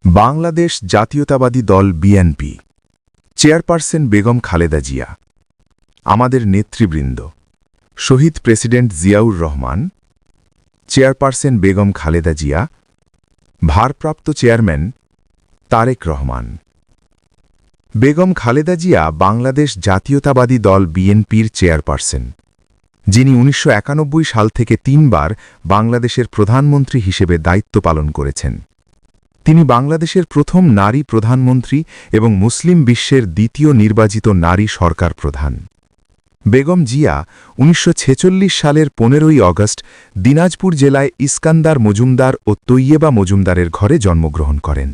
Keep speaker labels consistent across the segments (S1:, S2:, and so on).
S1: বাংলাদেশ জাতীয়তাবাদী দল BNP chairperson Begum Khaleda Zia, আমাদের নেতৃবৃন্দ শহীদ প্রেসিডেন্ট জিয়াউর রহমান, চেয়ারপারসন বেগম খালেদা জিয়া, ভারপ্রাপ্ত চেয়ারম্যান তারেক রহমান। বেগম খালেদা জিয়া বাংলাদেশ জাতীয়তাবাদী দল বিএনপির চেয়ারপারসন, যিনি ১৯৯১ সাল থেকে ৩ বার বাংলাদেশের প্রধানমন্ত্রী হিসেবে দায়িত্ব পালন করেছেন। তিনি বাংলাদেশের প্রথম নারী প্রধানমন্ত্রী এবং মুসলিম বিশ্বের দ্বিতীয় নির্বাচিত নারী সরকার প্রধান। বেগম জিয়া ১৯৪৬ সালের ১৫ই অগস্ট দিনাজপুর জেলায় ইস্কান্দার মজুমদার ও তৈয়েবা মজুমদারের ঘরে জন্মগ্রহণ করেন।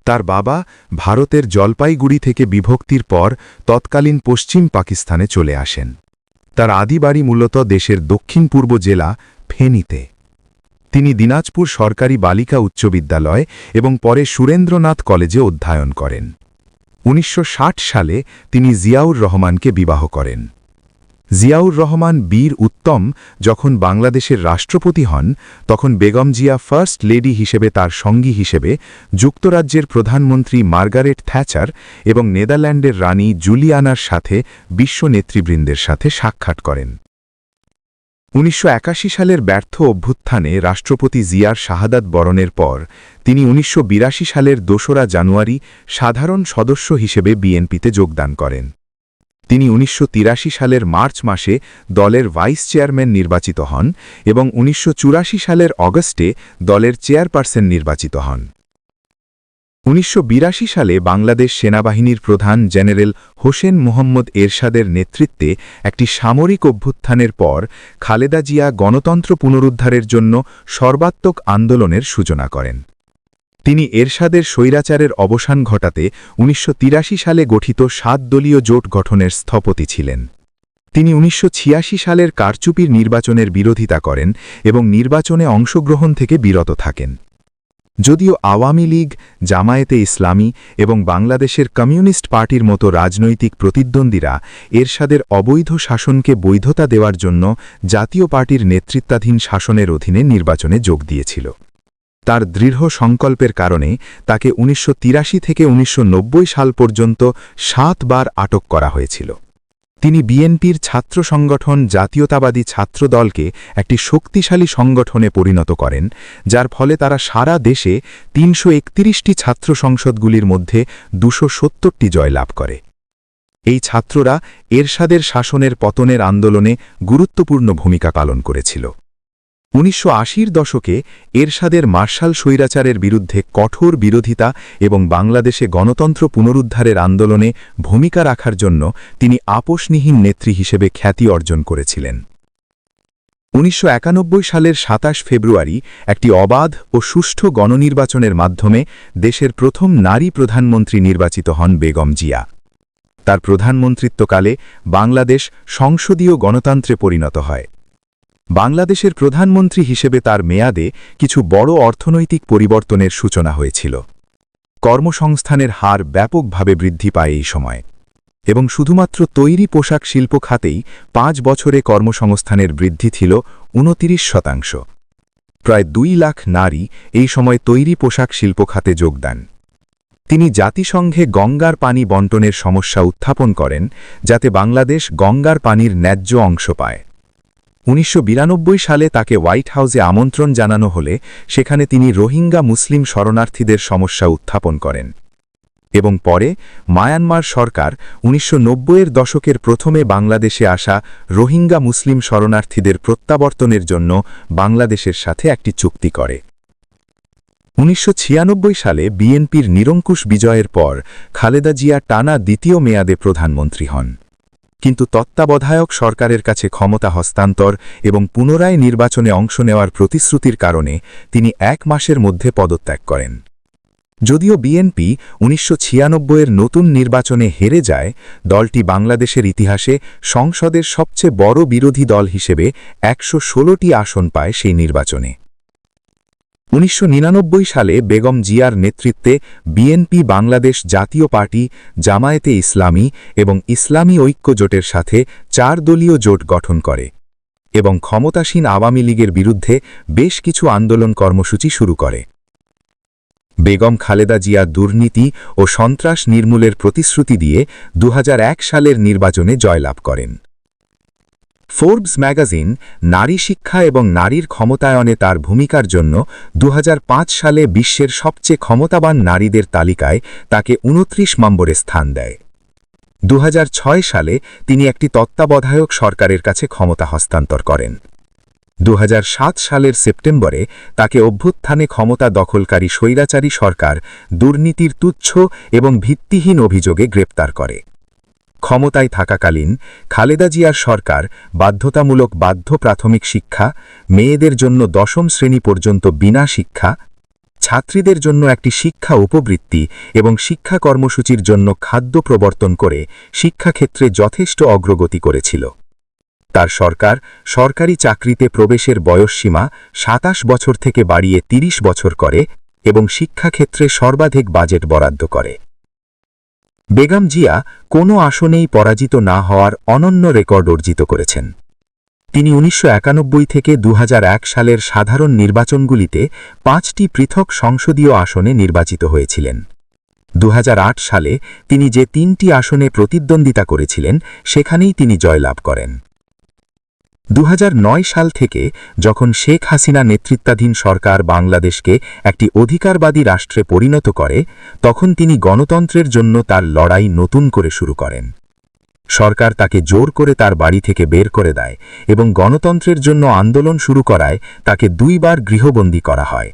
S1: তার বাবা ভারতের জলপাইগুড়ি থেকে বিভক্তির পর তৎকালীন পশ্চিম পাকিস্তানে চলে আসেন। তার আদি বাড়ি মূলত দেশের দক্ষিণ পূর্ব জেলা ফেনীতে। তিনি দিনাজপুর সরকারি বালিকা উচ্চ বিদ্যালয় এবং পরে সুরেন্দ্রনাথ কলেজে অধ্যয়ন করেন। ১৯৬০ সালে তিনি জিয়াউর রহমানকে বিবাহ করেন। জিয়াউর রহমান বীর উত্তম যখন বাংলাদেশের রাষ্ট্রপতি হন, তখন বেগম জিয়া ফার্স্ট লেডি হিসেবে তার সঙ্গী হিসেবে যুক্তরাজ্যের প্রধানমন্ত্রী মার্গারেট থ্যাচার এবং নেদারল্যান্ডের রানী জুলিয়ানার সাথে বিশ্ব নেতৃবৃন্দের সাথে সাক্ষাৎ করেন। ১৯৮১ সালের ব্যর্থ অভ্যুত্থানে রাষ্ট্রপতি জিয়ার শাহাদাত বরণের পর তিনি ১৯৮২ সালের ২রা জানুয়ারি সাধারণ সদস্য হিসেবে বিএনপিতে যোগদান করেন। তিনি ১৯৮৩ সালের মার্চ মাসে দলের ভাইস চেয়ারম্যান নির্বাচিত হন এবং ১৯৮৪ সালের অগস্টে দলের চেয়ারপারসন নির্বাচিত হন। ১৯৮২ সালে বাংলাদেশ সেনাবাহিনীর প্রধান জেনারেল হোসেন মোহাম্মদ এরশাদের নেতৃত্বে একটি সামরিক অভ্যুত্থানের পর খালেদা জিয়া গণতন্ত্র পুনরুদ্ধারের জন্য সর্বাত্মক আন্দোলনের সূচনা করেন। তিনি এরশাদের স্বৈরাচারের অবসান ঘটাতে ১৯৮৩ সালে গঠিত ৭ দলীয় জোট গঠনের স্থপতি ছিলেন। তিনি ১৯৮৬ সালের কারচুপির নির্বাচনের বিরোধিতা করেন এবং নির্বাচনে অংশগ্রহণ থেকে বিরত থাকেন। যদিও আওয়ামী লীগ, জামায়াতে ইসলামী এবং বাংলাদেশের কমিউনিস্ট পার্টির মতো রাজনৈতিক প্রতিদ্বন্দ্বীরা এরশাদের অবৈধ শাসনকে বৈধতা দেওয়ার জন্য জাতীয় পার্টির নেতৃত্বাধীন শাসনের অধীনে নির্বাচনে যোগ দিয়েছিল। তার দৃঢ় সংকল্পের কারণে তাকে ১৯৮৩ থেকে ১৯৯০ সাল পর্যন্ত ৭ বার আটক করা হয়েছিল। তিনি বিএনপির ছাত্র সংগঠন জাতীয়তাবাদী ছাত্র দলকে একটি শক্তিশালী সংগঠনে পরিণত করেন, যার ফলে তারা সারা দেশে ৩৩১টি ছাত্র সংসদগুলির মধ্যে ২৭০টি জয়লাভ করে। এই ছাত্ররা এরশাদের শাসনের পতনের আন্দোলনে গুরুত্বপূর্ণ ভূমিকা পালন করেছিল। ১৯৮০-র দশকে এরশাদের মার্শাল স্বৈরাচারের বিরুদ্ধে কঠোর বিরোধিতা এবং বাংলাদেশে গণতন্ত্র পুনরুদ্ধারের আন্দোলনে ভূমিকা রাখার জন্য তিনি আপোষহীন নেত্রী হিসেবে খ্যাতি অর্জন করেছিলেন। ১৯৯১ সালের ২৭ ফেব্রুয়ারি একটি অবাধ ও সুষ্ঠু গণনির্বাচনের মাধ্যমে দেশের প্রথম নারী প্রধানমন্ত্রী নির্বাচিত হন বেগম জিয়া। তার প্রধানমন্ত্রিত্বকালে বাংলাদেশ সংসদীয় গণতন্ত্রে পরিণত হয়। বাংলাদেশের প্রধানমন্ত্রী হিসেবে তার মেয়াদে কিছু বড় অর্থনৈতিক পরিবর্তনের সূচনা হয়েছিল। কর্মসংস্থানের হার ব্যাপকভাবে বৃদ্ধি পায় এই সময়, এবং শুধুমাত্র তৈরি পোশাক শিল্প খাতেই ৫ বছরে কর্মসংস্থানের বৃদ্ধি ছিল ২৯%। প্রায় ২ লাখ নারী এই সময় তৈরি পোশাক শিল্প খাতে যোগ দেন। তিনি জাতিসংঘে গঙ্গার পানি বণ্টনের সমস্যা উত্থাপন করেন, যাতে বাংলাদেশ গঙ্গার পানির ন্যায্য অংশ পায়। ১৯৯২ সালে তাকে হোয়াইট হাউসে আমন্ত্রণ জানানো হলে সেখানে তিনি রোহিঙ্গা মুসলিম শরণার্থীদের সমস্যা উত্থাপন করেন, এবং পরে মায়ানমার সরকার ১৯৯০-এর দশকের প্রথমে বাংলাদেশে আসা রোহিঙ্গা মুসলিম শরণার্থীদের প্রত্যাবর্তনের জন্য বাংলাদেশের সাথে একটি চুক্তি করে। ১৯৯৬ সালে বিএনপির নিরঙ্কুশ বিজয়ের পর খালেদা জিয়া টানা দ্বিতীয় মেয়াদে প্রধানমন্ত্রী হন, কিন্তু তত্ত্বাবধায়ক সরকারের কাছে ক্ষমতা হস্তান্তর এবং পুনরায় নির্বাচনে অংশ নেওয়ার প্রতিশ্রুতির কারণে তিনি ১ মাসের মধ্যে পদত্যাগ করেন। যদিও বিএনপি ১৯৯৬-এর নতুন নির্বাচনে হেরে যায়, দলটি বাংলাদেশের ইতিহাসে সংসদের সবচেয়ে বড় বিরোধী দল হিসেবে ১১৬টি আসন পায় সেই নির্বাচনে। ১৯৯৯ সালে বেগম জিয়ার নেতৃত্বে বিএনপি বাংলাদেশ জাতীয় পার্টি, জামায়াতে ইসলামী এবং ইসলামী ঐক্য জোটের সাথে ৪ দলীয় জোট গঠন করে এবং ক্ষমতাসীন আওয়ামী লীগের বিরুদ্ধে বেশ কিছু আন্দোলন কর্মসূচি শুরু করে। বেগম খালেদা জিয়া দুর্নীতি ও সন্ত্রাস নির্মূলের প্রতিশ্রুতি দিয়ে 2001 সালের নির্বাচনে জয়লাভ করেন। ফোর্বস ম্যাগাজিন নারী শিক্ষা এবং নারীর ক্ষমতায়নে তার ভূমিকার জন্য 2005 সালে বিশ্বের সবচেয়ে ক্ষমতাবান নারীদের তালিকায় তাকে 29 নম্বরে স্থান দেয়। 2006 সালে তিনি একটি তত্ত্বাবধায়ক সরকারের কাছে ক্ষমতা হস্তান্তর করেন। 2007 সালের সেপ্টেম্বরে তাকে অভ্যুত্থানে ক্ষমতা দখলকারী স্বৈরাচারী সরকার দুর্নীতির তুচ্ছ এবং ভিত্তিহীন অভিযোগে গ্রেপ্তার করে। ক্ষমতায় থাকাকালীন খালেদা জিয়ার সরকার বাধ্যতামূলক প্রাথমিক শিক্ষা, মেয়েদের জন্য 10ম শ্রেণী পর্যন্ত বিনা শিক্ষা, ছাত্রীদের জন্য একটি শিক্ষা উপবৃত্তি এবং শিক্ষা কর্মসূচির জন্য খাদ্য প্রবর্তন করে শিক্ষাক্ষেত্রে যথেষ্ট অগ্রগতি করেছিল। তার সরকার সরকারি চাকরিতে প্রবেশের বয়সসীমা 27 বছর থেকে বাড়িয়ে 30 বছর করে এবং শিক্ষাক্ষেত্রে সর্বাধিক বাজেট বরাদ্দ করে। বেগম জিয়া কোনো আসনেই পরাজিত না হওয়ার অনন্য রেকর্ড অর্জিত করেছেন। তিনি 1991 থেকে 2001 সালের সাধারণ নির্বাচনগুলিতে 5টি পৃথক সংসদীয় আসনে নির্বাচিত হয়েছিলেন। 2008 সালে তিনি যে 3টি আসনে প্রতিদ্বন্দ্বিতা করেছিলেন সেখানেই তিনি জয়লাভ করেন। 2009 সাল থেকে যখন শেখ হাসিনা নেতৃত্বাধীন সরকার বাংলাদেশকে একটি অধিকারবাদী রাষ্ট্রে পরিণত করে, তখন তিনি গণতন্ত্রের জন্য তার লড়াই নতুন করে শুরু করেন। সরকার তাকে জোর করে তার বাড়ি থেকে বের করে দেয় এবং গণতন্ত্রের জন্য আন্দোলন শুরু করায় তাকে 2 বার গৃহবন্দী করা হয়।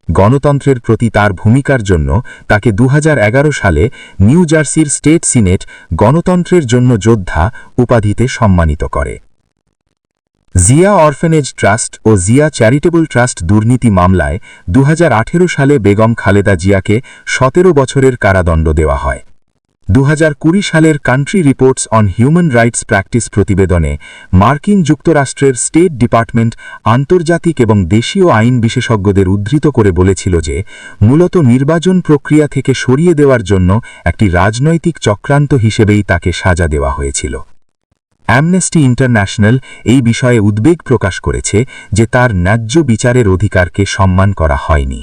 S1: গণতন্ত্রের প্রতি তার ভূমিকার জন্য তাকে 2011 সালে নিউ জার্সির স্টেট সিনেট গণতন্ত্রের জন্য যোদ্ধা উপাধিতে সম্মানিত করে। জিয়া অরফেনেজ ট্রাস্ট ও জিয়া চ্যারিটেবল ট্রাস্ট দুর্নীতি মামলায় 2018 সালে বেগম খালেদা জিয়াকে 17 বছরের কারাদণ্ড দেওয়া হয়। 2020 সালের country reports on human rights practice প্রতিবেদনে মার্কিন যুক্তরাষ্ট্রের স্টেট ডিপার্টমেন্ট আন্তর্জাতিক এবং দেশীয় আইন বিশেষজ্ঞদের উদ্ধৃত করে বলেছিল যে মূলত নির্বাচন প্রক্রিয়া থেকে সরিয়ে দেওয়ার জন্য একটি রাজনৈতিক চক্রান্ত হিসেবেই তাকে সাজা দেওয়া হয়েছিল। অ্যামনেস্টি ইন্টারন্যাশনাল এই বিষয়ে উদ্বেগ প্রকাশ করেছে যে তার ন্যায্য বিচারের অধিকারকে সম্মান করা হয়নি।